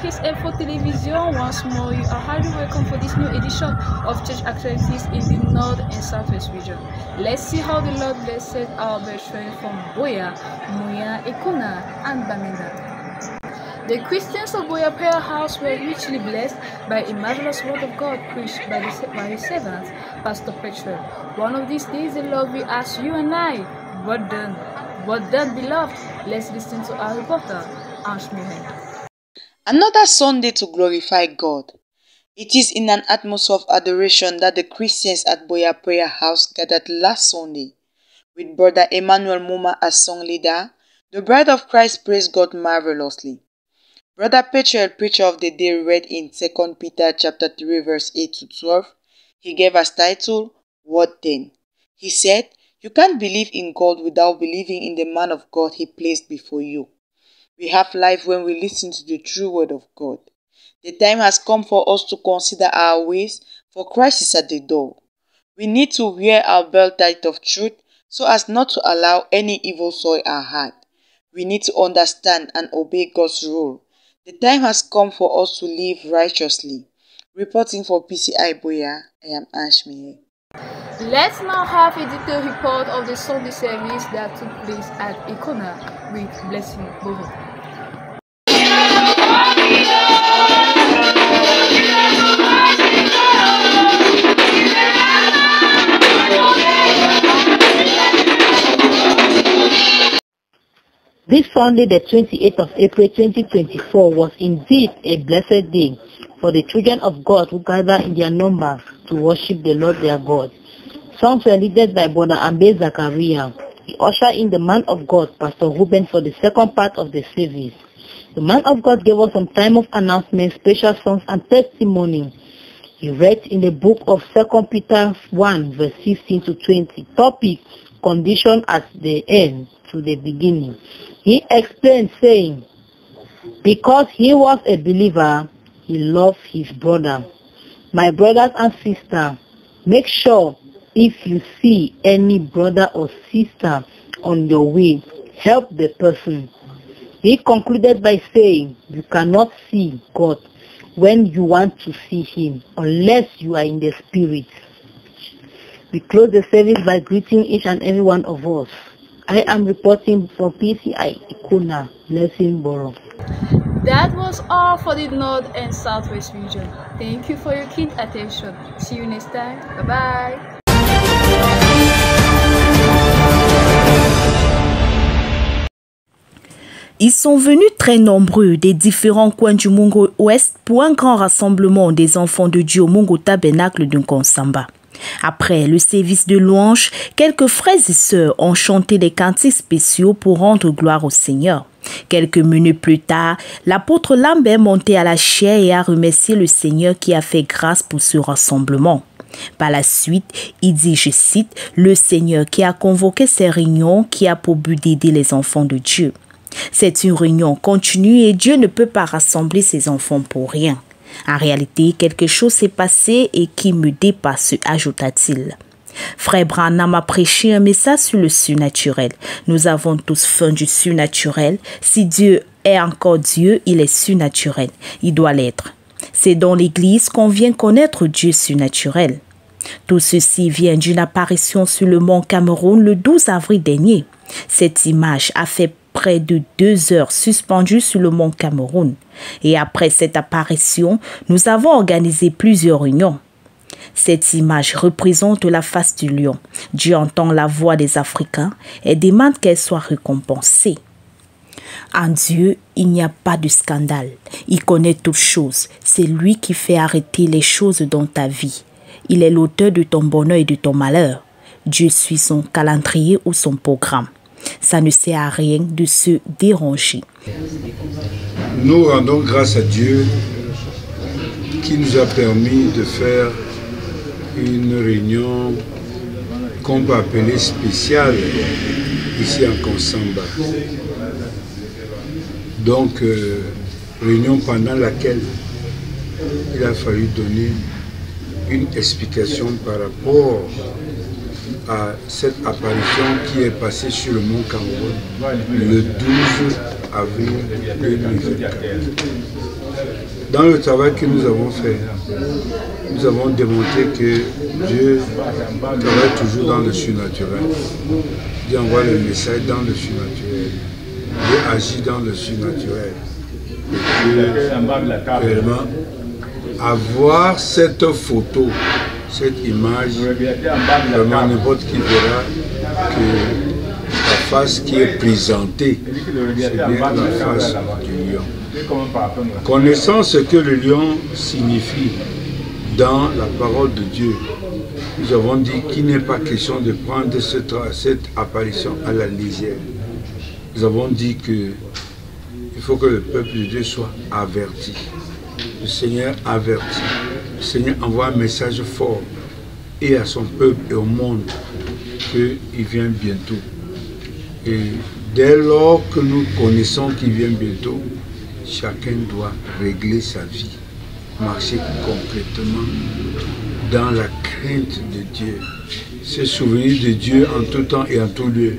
Kiss Info Television. Once more, you are highly welcome for this new edition of Church Actualities in the North and Southwest region. Let's see how the Lord blessed our brethren from Buea, Muya, Ekuna, and Bamenda. The Christians of Buea Prayer House were richly blessed by a marvelous word of God preached by his servant, Pastor Petrel. One of these days, the Lord will ask you and I, what done? What done, beloved? Let's listen to our reporter, Ange Muhen. Another Sunday to glorify God. It is in an atmosphere of adoration that the Christians at Buea Prayer House gathered last Sunday. With Brother Emmanuel Muma as song leader, the Bride of Christ praised God marvelously. Brother Petrel, preacher of the day, read in 2 Peter chapter 3 verse 8 to 12. He gave as title, What Then? He said, you can't believe in God without believing in the man of God he placed before you. We have life when we listen to the true word of God. The time has come for us to consider our ways, for Christ is at the door. We need to wear our belt tight of truth so as not to allow any evil soil our heart. We need to understand and obey God's rule. The time has come for us to live righteously. Reporting for PCI Buea, I am Ange Muhen. Let's now have a detailed report of the Sunday service that took place at Ekuna with Blessing Boho. This Sunday, the 28th of April 2024, was indeed a blessed day for the children of God who gather in their numbers to worship the Lord their God. Songs were led by Brother Ambe Zachariah. He ushered in the man of God, Pastor Ruben, for the second part of the service. The man of God gave us some time of announcement, special songs, and testimony. He read in the book of 2 Peter 1, verse 15 to 20, topic, condition at the end to the beginning. He explained, saying, because he was a believer, he loved his brother. My brothers and sisters, make sure if you see any brother or sister on your way, help the person. He concluded by saying, you cannot see God when you want to see him unless you are in the spirit. We close the service by greeting each and every one of us. I am reporting from PCI Ekuna, Blessing Borough. That was all for the North and Southwest region. Thank you for your keen attention. See you next time. Bye-bye. Ils sont venus très nombreux des différents coins du Mungo Ouest pour un grand rassemblement des enfants de Dieu au Mungo Tabernacle de Nkonsamba. Après le service de louange, quelques frères et sœurs ont chanté des cantiques spéciaux pour rendre gloire au Seigneur. Quelques minutes plus tard, l'apôtre Lambert est monté à la chaire et a remercié le Seigneur qui a fait grâce pour ce rassemblement. Par la suite, il dit, je cite, « Le Seigneur qui a convoqué ces réunions qui a pour but d'aider les enfants de Dieu. » C'est une réunion continue et Dieu ne peut pas rassembler ses enfants pour rien. En réalité, quelque chose s'est passé et qui me dépasse, ajouta-t-il. Frère Branham a prêché un message sur le surnaturel. Nous avons tous faim du surnaturel. Si Dieu est encore Dieu, il est surnaturel. Il doit l'être. C'est dans l'Église qu'on vient connaître Dieu surnaturel. Tout ceci vient d'une apparition sur le mont Cameroun le 12 avril dernier. Cette image a fait près de 2 heures suspendue sur le mont Cameroun. Et après cette apparition, nous avons organisé plusieurs réunions. Cette image représente la face du lion. Dieu entend la voix des Africains et demande qu'elle soit récompensée. En Dieu, il n'y a pas de scandale. Il connaît toutes choses. C'est lui qui fait arrêter les choses dans ta vie. Il est l'auteur de ton bonheur et de ton malheur. Dieu suit son calendrier ou son programme. Ça ne sert à rien de se déranger. Nous rendons grâce à Dieu qui nous a permis de faire une réunion qu'on peut appeler spéciale ici à Nkonsamba. Donc, réunion pendant laquelle il a fallu donner une explication par rapport à cette apparition qui est passée sur le mont Cameroun le 12 avril 2024. Dans le travail que nous avons fait, nous avons démontré que Dieu travaille toujours dans le surnaturel. Dieu envoie le message dans le surnaturel. Dieu agit dans le surnaturel. Et que, réellement, avoir cette photo, cette image, vraiment n'importe qui verra que la face qui est présentée, c'est bien la face du lion. Connaissant ce que le lion signifie dans la parole de Dieu, nous avons dit qu'il n'est pas question de prendre cette apparition à la légère. Nous avons dit qu'il faut que le peuple de Dieu soit averti. Le Seigneur avertit. Le Seigneur envoie un message fort et à son peuple et au monde qu'il vient bientôt. Et dès lors que nous connaissons qu'il vient bientôt, chacun doit régler sa vie, marcher concrètement dans la crainte de Dieu, se souvenir de Dieu en tout temps et en tout lieu,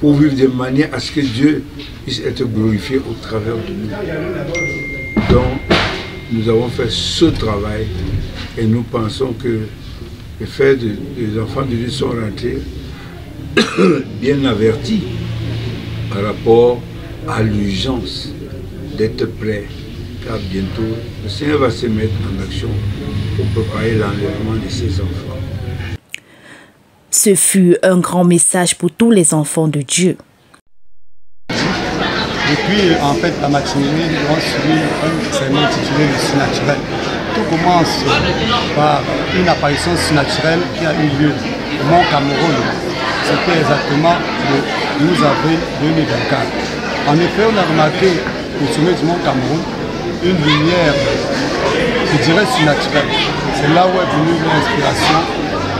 pour vivre de manière à ce que Dieu puisse être glorifié au travers de nous. Donc, nous avons fait ce travail et nous pensons que le fait que les enfants de Dieu sont rentrés bien avertis par rapport à l'urgence d'être prêts, car bientôt le Seigneur va se mettre en action pour préparer l'enlèvement de ses enfants. Ce fut un grand message pour tous les enfants de Dieu. Et puis, en fait, la matinée, on suit un sermon intitulé Le surnaturel. Tout commence par une apparition surnaturelle qui a eu lieu au Mont Cameroun. C'était exactement le 12 avril 2024. En effet, on a remarqué au sommet du Mont Cameroun une lumière, je dirais, surnaturelle. C'est là où est venue l'inspiration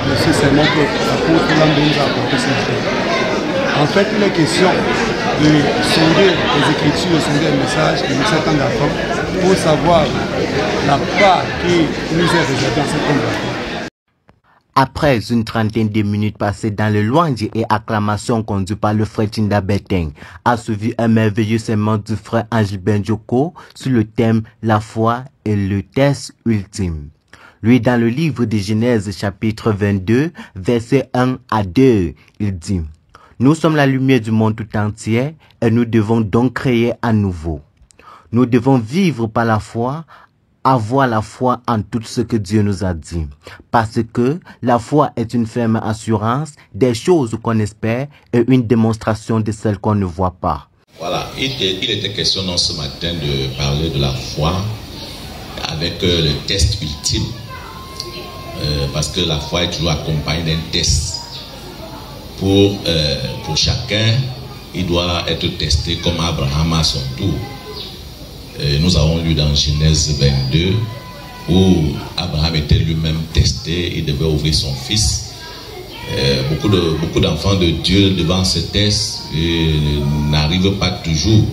de ce sermon que l'apôtre Lambé nous a apporté ce matin. En fait, il est question de sonder les Écritures, de sonder les messages de 7 ans d'enfants pour savoir la part qui nous est réservée dans cette conversation. Après une trentaine de minutes passées dans le louange et acclamation conduit par le frère Tinda Beteng, a suivi un merveilleux sermon du frère Angel Benjoko sur le thème La foi et le test ultime. Lui, dans le livre de Genèse chapitre 22, versets 1 à 2, il dit: Nous sommes la lumière du monde tout entier et nous devons donc créer à nouveau. Nous devons vivre par la foi, avoir la foi en tout ce que Dieu nous a dit. Parce que la foi est une ferme assurance des choses qu'on espère et une démonstration de celles qu'on ne voit pas. Voilà, il était question dans ce matin de parler de la foi avec le test ultime. Parce que la foi est toujours accompagnée d'un test. Pour chacun, il doit être testé comme Abraham à son tour. Nous avons lu dans Genèse 22 où Abraham était lui-même testé, il devait ouvrir son fils. Beaucoup d'enfants de Dieu devant ce test n'arrivent pas toujours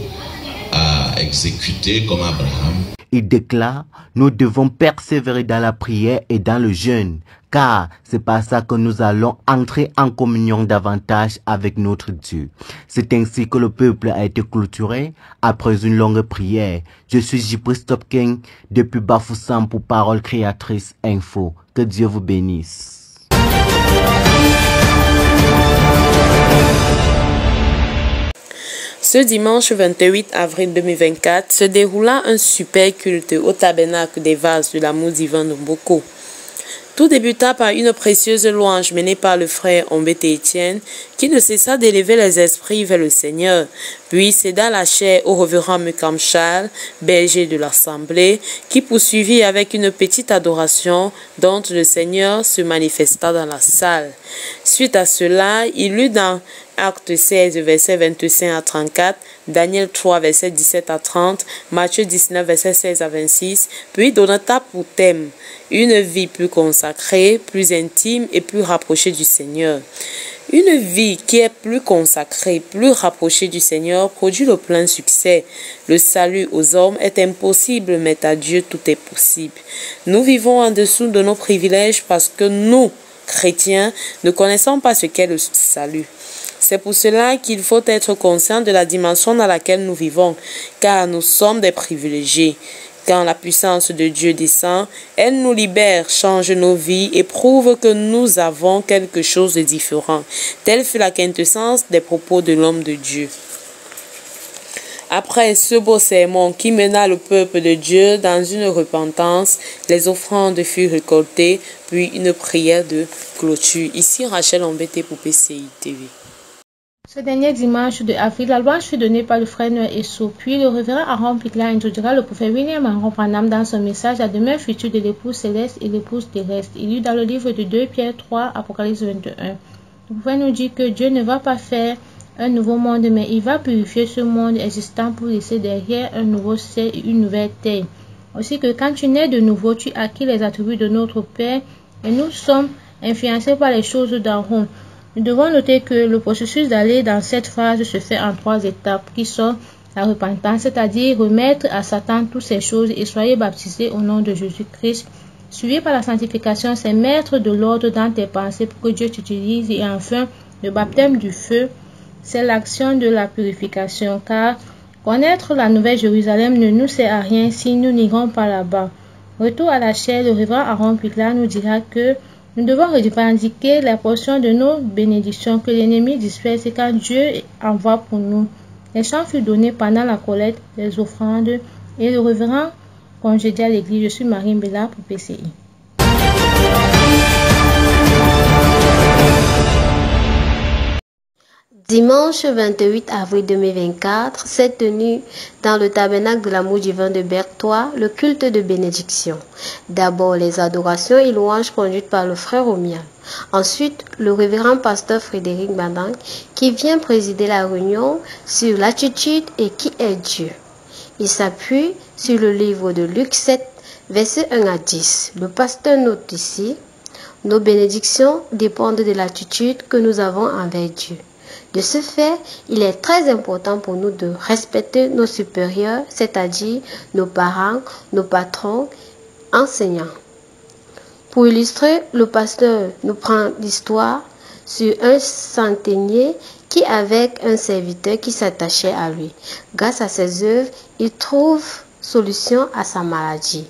à exécuter comme Abraham. Il déclare: nous devons persévérer dans la prière et dans le jeûne, car c'est par ça que nous allons entrer en communion davantage avec notre Dieu. C'est ainsi que le peuple a été clôturé après une longue prière. Je suis J.P. Stopking depuis Bafoussam pour Parole Créatrice Info. Que Dieu vous bénisse. Ce dimanche 28 avril 2024 se déroula un super culte au tabernacle des vases de l'amour divin de Mboko. Tout débuta par une précieuse louange menée par le frère Ombete Etienne qui ne cessa d'élever les esprits vers le Seigneur, puis céda la chair au révérend Mukam Charles, berger de l'Assemblée, qui poursuivit avec une petite adoration dont le Seigneur se manifesta dans la salle. Suite à cela, il lut dans Acte 16, versets 25 à 34, Daniel 3, versets 17 à 30, Matthieu 19, versets 16 à 26, puis donnata pour thème une vie plus consacrée, plus intime et plus rapprochée du Seigneur. Une vie qui est plus consacrée, plus rapprochée du Seigneur produit le plein succès. Le salut aux hommes est impossible, mais à Dieu tout est possible. Nous vivons en dessous de nos privilèges parce que nous, chrétiens, ne connaissons pas ce qu'est le salut. C'est pour cela qu'il faut être conscient de la dimension dans laquelle nous vivons, car nous sommes des privilégiés. Quand la puissance de Dieu descend, elle nous libère, change nos vies et prouve que nous avons quelque chose de différent. Telle fut la quintessence des propos de l'homme de Dieu. Après ce beau sermon qui mena le peuple de Dieu dans une repentance, les offrandes furent récoltées, puis une prière de clôture. Ici, Rachel Ombete pour PCI TV. Ce dernier dimanche de avril, la louange fut donnée par le frère Noël Esso. Puis le révérend Aaron Pitla introduira le prophète William Aaron Branham dans son message à demeure future de l'épouse céleste et l'épouse terrestre. Il lut dans le livre de 2 Pierre 3, Apocalypse 21. Le prophète nous dit que Dieu ne va pas faire un nouveau monde, mais il va purifier ce monde existant pour laisser derrière un nouveau ciel et une nouvelle terre. Aussi que quand tu nais de nouveau, tu acquiers les attributs de notre Père et nous sommes influencés par les choses d'en haut. Nous devons noter que le processus d'aller dans cette phase se fait en 3 étapes qui sont la repentance, c'est-à-dire remettre à Satan toutes ces choses et soyez baptisés au nom de Jésus-Christ. Suivi par la sanctification, c'est mettre de l'ordre dans tes pensées pour que Dieu t'utilise. Et enfin, le baptême du feu, c'est l'action de la purification, car connaître la Nouvelle Jérusalem ne nous sert à rien si nous n'irons pas là-bas. Retour à la chair, le révérend Aaron Pitla nous dira que nous devons revendiquer la portion de nos bénédictions que l'ennemi disperse quand Dieu envoie pour nous. Les chants furent donnés pendant la collecte, les offrandes et le révérend congédia l'église. Je suis Marine Bella pour PCI. Dimanche 28 avril 2024 s'est tenu dans le tabernacle de l'amour divin de Berthois le culte de bénédiction. D'abord les adorations et louanges conduites par le frère Omial. Ensuite, le révérend pasteur Frédéric Badang qui vient présider la réunion sur l'attitude et qui est Dieu. Il s'appuie sur le livre de Luc 7, versets 1 à 10. Le pasteur note ici, nos bénédictions dépendent de l'attitude que nous avons envers Dieu. De ce fait, il est très important pour nous de respecter nos supérieurs, c'est-à-dire nos parents, nos patrons, enseignants. Pour illustrer, le pasteur nous prend l'histoire sur un centenier qui, avec un serviteur qui s'attachait à lui, grâce à ses œuvres, il trouve solution à sa maladie.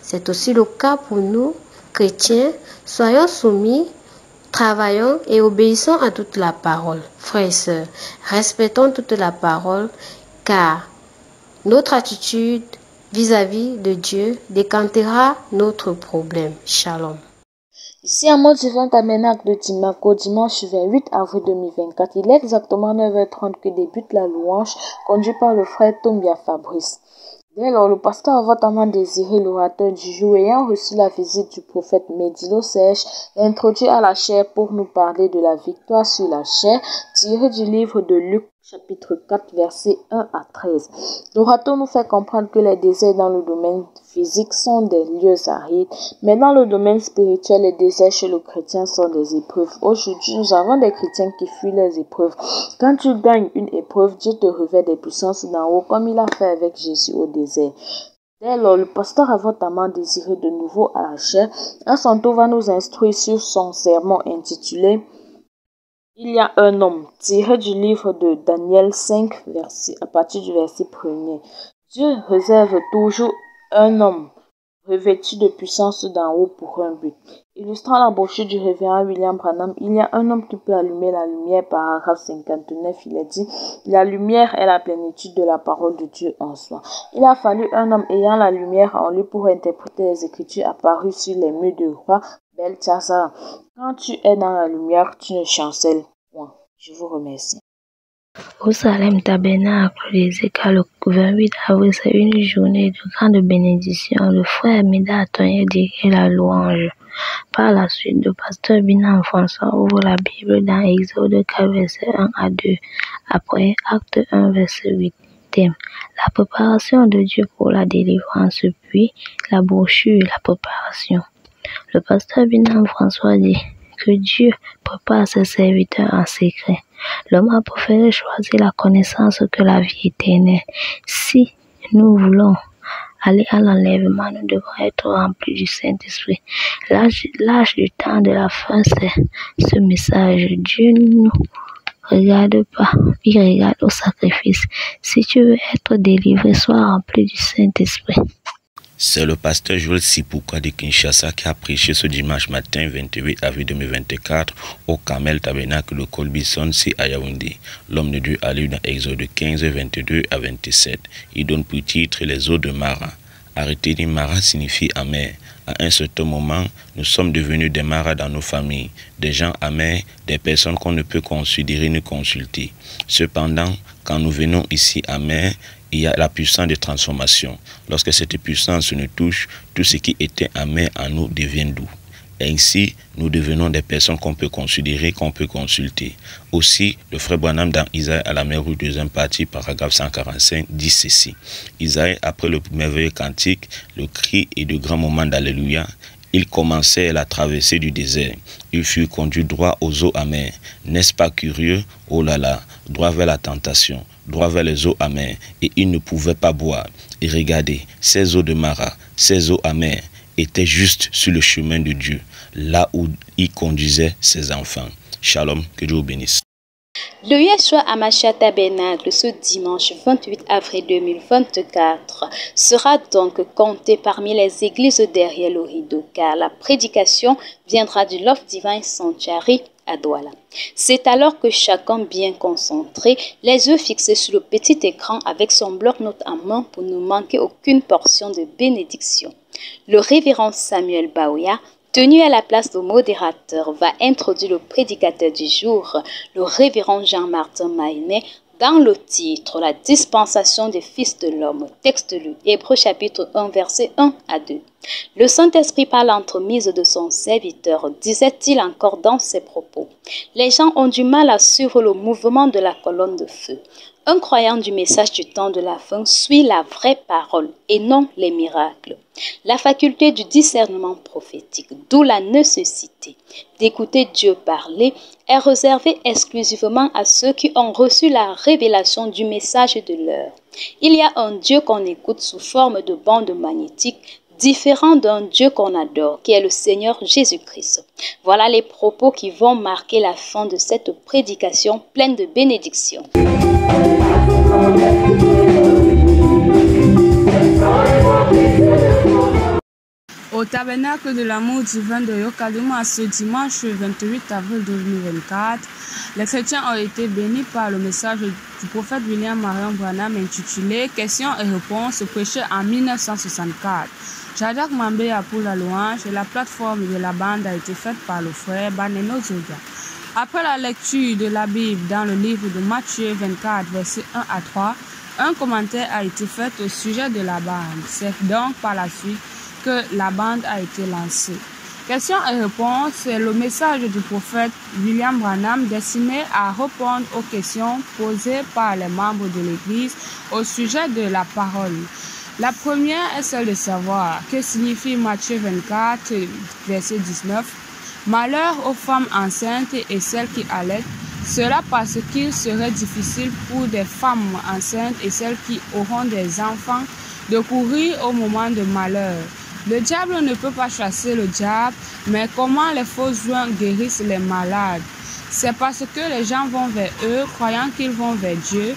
C'est aussi le cas pour nous, chrétiens. Soyons soumis, travaillons et obéissons à toute la parole. Frères et sœurs, respectons toute la parole, car notre attitude vis-à-vis de Dieu décantera notre problème. Shalom. Ici à Divin Tabernacle de Timako, dimanche 28 avril 2024, il est exactement 9h30 que débute la louange conduite par le frère Tombia Fabrice. Dès lors, le pasteur ardemment désiré, l'orateur du jour, ayant reçu la visite du prophète Médilo Sèche, l'introduit à la chair pour nous parler de la victoire sur la chair, tiré du livre de Luc, chapitre 4, versets 1 à 13. L'orateur nous fait comprendre que les déserts dans le domaine physique sont des lieux arides, mais dans le domaine spirituel, les déserts chez le chrétien sont des épreuves. Aujourd'hui, nous avons des chrétiens qui fuient les épreuves. Quand tu gagnes une épreuve, Dieu te revêt des puissances d'en haut, comme il a fait avec Jésus au désert. Dès lors, le pasteur ardemment désiré de nouveau à la chair, à son tour va nous instruire sur son sermon intitulé « Il y a un homme » tiré du livre de Daniel 5, à partir du verset 1er. Dieu réserve toujours un homme revêtu de puissance d'en haut pour un but. Illustrant la brochure du révérend William Branham, il y a un homme qui peut allumer la lumière. Paragraphe 59, il est dit « La lumière est la plénitude de la parole de Dieu en soi ». Il a fallu un homme ayant la lumière en lui pour interpréter les écritures apparues sur les murs du roi Belteshazzar. Quand tu es dans la lumière, tu ne chancelles point. Je vous remercie. Au Salem Tabernacle des Écarts, le 28 avril, c'est une journée de grande bénédiction. Le frère Mida Atoye dirait la louange. Par la suite, le pasteur Binam François ouvre la Bible dans Exode 4, verset 1 à 2. Après, Acte 1, verset 8. Thème: la préparation de Dieu pour la délivrance, puis la brochure, la préparation. Le pasteur Binam François dit que Dieu prépare ses serviteurs en secret. L'homme a préféré choisir la connaissance que la vie éternelle. Si nous voulons aller à l'enlèvement, nous devons être remplis du Saint-Esprit. L'âge du temps de la fin, c'est ce message. Dieu nous regarde pas, il regarde au sacrifice. Si tu veux être délivré, sois rempli du Saint-Esprit. C'est le pasteur Joël Sipouka de Kinshasa qui a prêché ce dimanche matin 28 avril 2024 au Carmel Tabernacle de Colbison-C à Yaoundé. L'homme de Dieu a lu dans Exode 15, 22 à 27. Il donne pour titre les eaux de Mara. Arrêter dit Mara signifie amer. À un certain moment, nous sommes devenus des maras dans nos familles, des gens amers, des personnes qu'on ne peut considérer ni consulter. Cependant, quand nous venons ici amers, il y a la puissance de transformation. Lorsque cette puissance nous touche, tout ce qui était amer en nous devient doux. Ainsi, nous devenons des personnes qu'on peut considérer, qu'on peut consulter. Aussi, le frère Branham dans Isaïe à la mer, deuxième partie, paragraphe 145, dit ceci. Isaïe, après le merveilleux cantique, le cri et de grands moments d'Alléluia, ils commençaient la traversée du désert. Ils furent conduits droit aux eaux amères. N'est-ce pas curieux? Oh là là, droit vers la tentation, droit vers les eaux amères, et ils ne pouvaient pas boire. Et regardez, ces eaux de Mara, ces eaux amères, étaient juste sur le chemin de Dieu, là où il conduisait ses enfants. Shalom, que Dieu vous bénisse. Le Yeshua Hamashiach Tabernacle ce dimanche 28 avril 2024 sera donc compté parmi les églises derrière le rideau, car la prédication viendra du Love Divine Sanctuary à Douala. C'est alors que chacun bien concentré, les yeux fixés sur le petit écran avec son bloc-notes en main pour ne manquer aucune portion de bénédiction. Le révérend Samuel Baouya, tenu à la place de modérateur, va introduire le prédicateur du jour, le révérend Jean-Martin Maïné, dans le titre « La dispensation des fils de l'homme », texte lu, Hébreux chapitre 1, versets 1 à 2. Le Saint-Esprit, par l'entremise de son serviteur, disait-il encore dans ses propos. Les gens ont du mal à suivre le mouvement de la colonne de feu. Un croyant du message du temps de la fin suit la vraie parole et non les miracles. La faculté du discernement prophétique, d'où la nécessité d'écouter Dieu parler, est réservée exclusivement à ceux qui ont reçu la révélation du message de l'heure. Il y a un Dieu qu'on écoute sous forme de bande magnétique, différent d'un Dieu qu'on adore, qui est le Seigneur Jésus-Christ. Voilà les propos qui vont marquer la fin de cette prédication pleine de bénédictions. Au tabernacle de l'amour divin de Yokadouma, ce dimanche 28 avril 2024, les chrétiens ont été bénis par le message du prophète William Marion Branham intitulé « Questions et réponses » prêché en 1964. Jadak Mambé a pour la louange et la plateforme de la bande a été faite par le frère Baneno Zodia. Après la lecture de la Bible dans le livre de Matthieu 24, versets 1 à 3, un commentaire a été fait au sujet de la bande. C'est donc par la suite que la bande a été lancée. Questions et réponses, c'est le message du prophète William Branham destiné à répondre aux questions posées par les membres de l'Église au sujet de la parole. La première est celle de savoir que signifie Matthieu 24, verset 19. Malheur aux femmes enceintes et celles qui allaitent, cela parce qu'il serait difficile pour des femmes enceintes et celles qui auront des enfants de courir au moment de malheur. Le diable ne peut pas chasser le diable, mais comment les faux joints guérissent les malades? C'est parce que les gens vont vers eux, croyant qu'ils vont vers Dieu.